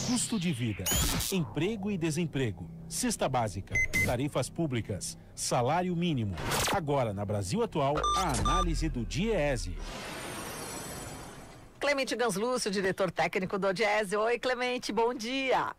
Custo de vida, emprego e desemprego, cesta básica, tarifas públicas, salário mínimo. Agora, na Brasil Atual, a análise do DIEESE. Clemente Ganslúcio, diretor técnico do DIEESE. Oi, Clemente, bom dia.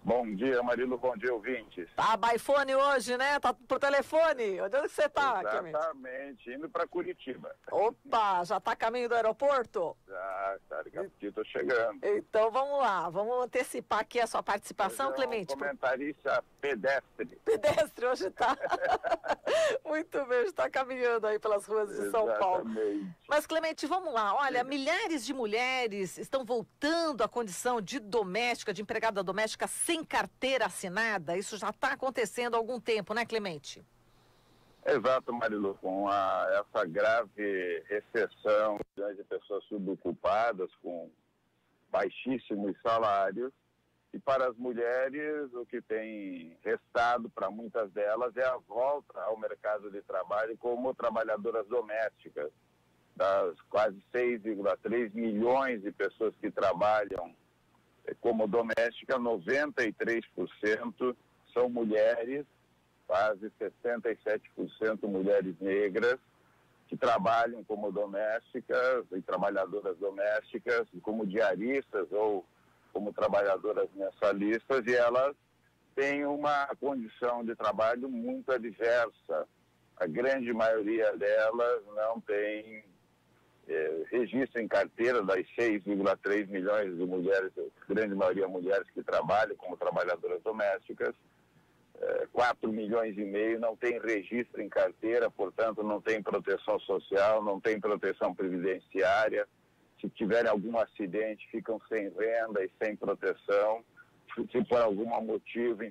Bom dia, Marilu, bom dia, ouvintes. Tá by phone hoje, né? Tá por telefone. Onde você tá, Clemente? Exatamente, indo para Curitiba. Opa, já tá a caminho do aeroporto? Já, tá, daqui a pouquinho tô chegando. Então vamos lá, vamos antecipar aqui a sua participação, Clemente. Comentarista pedestre. Pedestre hoje tá. Muito bem, está caminhando aí pelas ruas de São Paulo. Mas, Clemente, vamos lá. Olha, milhares de mulheres estão voltando à condição de doméstica, de empregada doméstica sem carteira assinada. Isso já está acontecendo há algum tempo, né, Clemente? Exato, Marilu. Com essa grave recessão de pessoas subocupadas com baixíssimos salários, e para as mulheres, o que tem restado para muitas delas é a volta ao mercado de trabalho como trabalhadoras domésticas. Das quase 6,3 milhões de pessoas que trabalham como doméstica, 93% são mulheres, quase 67% mulheres negras, que trabalham como domésticas e trabalhadoras domésticas, como diaristas ou como trabalhadoras mensalistas, e elas têm uma condição de trabalho muito adversa. A grande maioria delas não tem registro em carteira. Das 6,3 milhões de mulheres, a grande maioria mulheres que trabalham como trabalhadoras domésticas, 4 milhões e meio não tem registro em carteira, portanto não tem proteção social, não tem proteção previdenciária. Se tiverem algum acidente, ficam sem renda e sem proteção. Se por algum motivo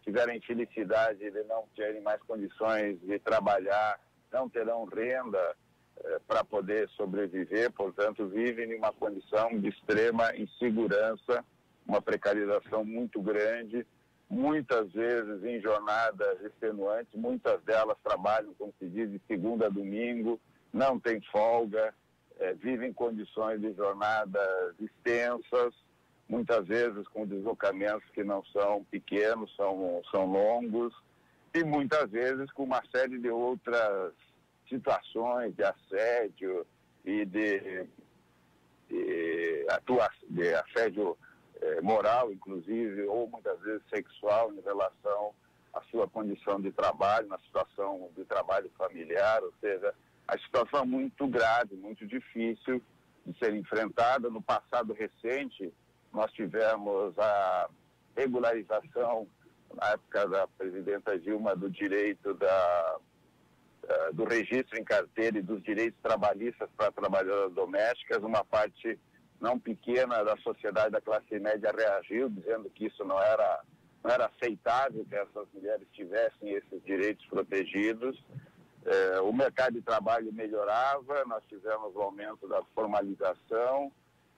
tiverem infelicidade de não terem mais condições de trabalhar, não terão renda para poder sobreviver, portanto vivem em uma condição de extrema insegurança, uma precarização muito grande, muitas vezes em jornadas extenuantes. Muitas delas trabalham, como se diz, de segunda a domingo, não tem folga, vivem em condições de jornadas extensas, muitas vezes com deslocamentos que não são pequenos, são longos, e muitas vezes com uma série de outras situações de assédio e de assédio moral, inclusive, ou muitas vezes sexual, em relação à sua condição de trabalho, na situação de trabalho familiar. Ou seja, a situação é muito grave, muito difícil de ser enfrentada. No passado recente, nós tivemos a regularização, na época da presidenta Dilma, do direito do registro em carteira e dos direitos trabalhistas para trabalhadoras domésticas. Uma parte não pequena da sociedade da classe média reagiu, dizendo que isso não era aceitável, que essas mulheres tivessem esses direitos protegidos. O mercado de trabalho melhorava, nós tivemos o aumento da formalização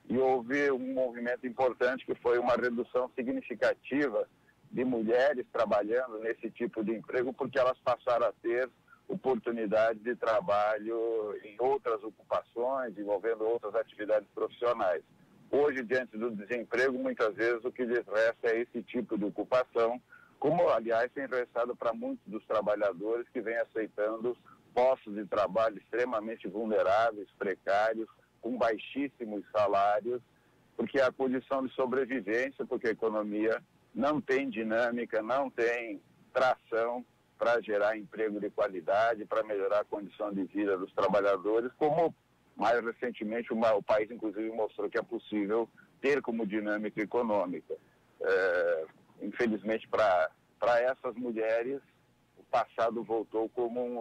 e houve um movimento importante que foi uma redução significativa de mulheres trabalhando nesse tipo de emprego, porque elas passaram a ter oportunidade de trabalho em outras ocupações, envolvendo outras atividades profissionais. Hoje, diante do desemprego, muitas vezes o que lhes resta é esse tipo de ocupação, como, aliás, tem restado para muitos dos trabalhadores que vêm aceitando postos de trabalho extremamente vulneráveis, precários, com baixíssimos salários, porque a condição de sobrevivência, porque a economia não tem dinâmica, não tem tração para gerar emprego de qualidade, para melhorar a condição de vida dos trabalhadores, como mais recentemente o país, inclusive, mostrou que é possível ter como dinâmica econômica. Infelizmente, para essas mulheres, o passado voltou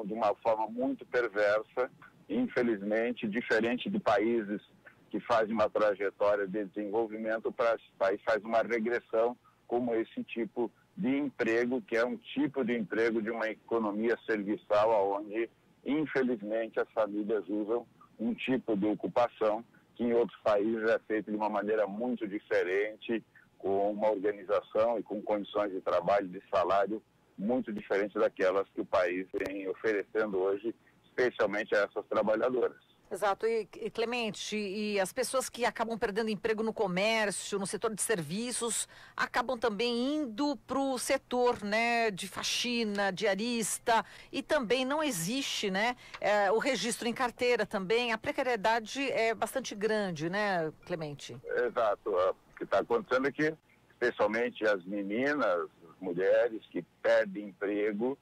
de uma forma muito perversa. Infelizmente, diferente de países que fazem uma trajetória de desenvolvimento, o país faz uma regressão como esse tipo de emprego, que é um tipo de emprego de uma economia serviçal, onde, infelizmente, as famílias usam um tipo de ocupação que em outros países é feito de uma maneira muito diferente, com uma organização e com condições de trabalho, de salário muito diferentes daquelas que o país vem oferecendo hoje, especialmente a essas trabalhadoras. Exato. E Clemente, e as pessoas que acabam perdendo emprego no comércio, no setor de serviços, acabam também indo para o setor, né, de faxina, diarista, e também não existe, né, o registro em carteira também. A precariedade é bastante grande, né, Clemente? Exato. O que está acontecendo é que, especialmente as meninas, as mulheres que perdem emprego,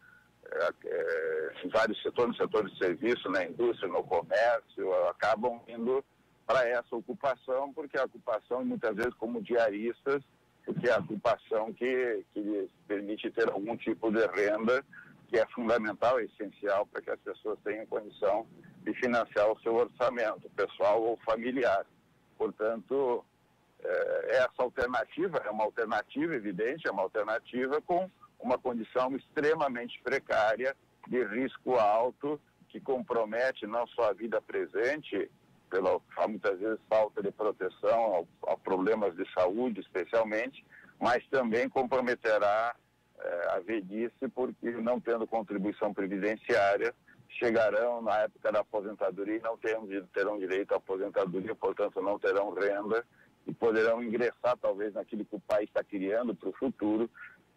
em vários setores, no setor de serviço, na indústria, no comércio, acabam indo para essa ocupação, porque a ocupação, muitas vezes, como diaristas, porque é a ocupação que lhes permite ter algum tipo de renda, que é fundamental, é essencial para que as pessoas tenham condição de financiar o seu orçamento, pessoal ou familiar. Portanto, essa alternativa é uma alternativa evidente, é uma alternativa com uma condição extremamente precária, de risco alto, que compromete não só a vida presente, pela muitas vezes falta de proteção a problemas de saúde, especialmente, mas também comprometerá a velhice, porque não tendo contribuição previdenciária, chegarão na época da aposentadoria e não terão direito à aposentadoria, portanto não terão renda e poderão ingressar talvez naquilo que o país está criando para o futuro,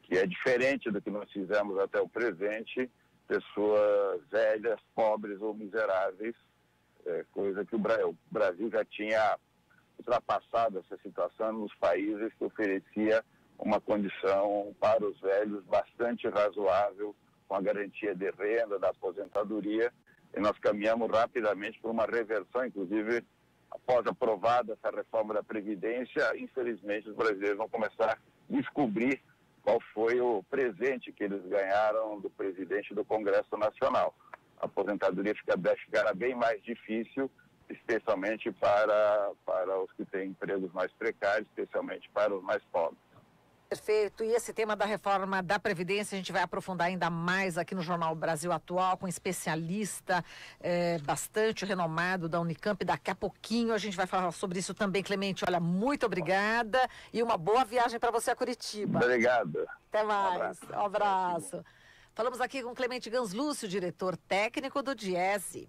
que é diferente do que nós fizemos até o presente, pessoas velhas, pobres ou miseráveis, coisa que o Brasil já tinha ultrapassado essa situação nos países que oferecia uma condição para os velhos bastante razoável, com a garantia de renda, da aposentadoria, e nós caminhamos rapidamente para uma reversão, inclusive, após aprovada essa reforma da Previdência, infelizmente os brasileiros vão começar a descobrir qual foi o presente que eles ganharam do presidente do Congresso Nacional. A aposentadoria ficará bem mais difícil, especialmente para os que têm empregos mais precários, especialmente para os mais pobres. Perfeito. E esse tema da reforma da Previdência a gente vai aprofundar ainda mais aqui no Jornal Brasil Atual, com um especialista bastante renomado da Unicamp. Daqui a pouquinho a gente vai falar sobre isso também, Clemente. Olha, muito obrigada e uma boa viagem para você a Curitiba. Obrigado. Até mais. Um abraço. Falamos aqui com Clemente Ganslúcio, diretor técnico do Diese.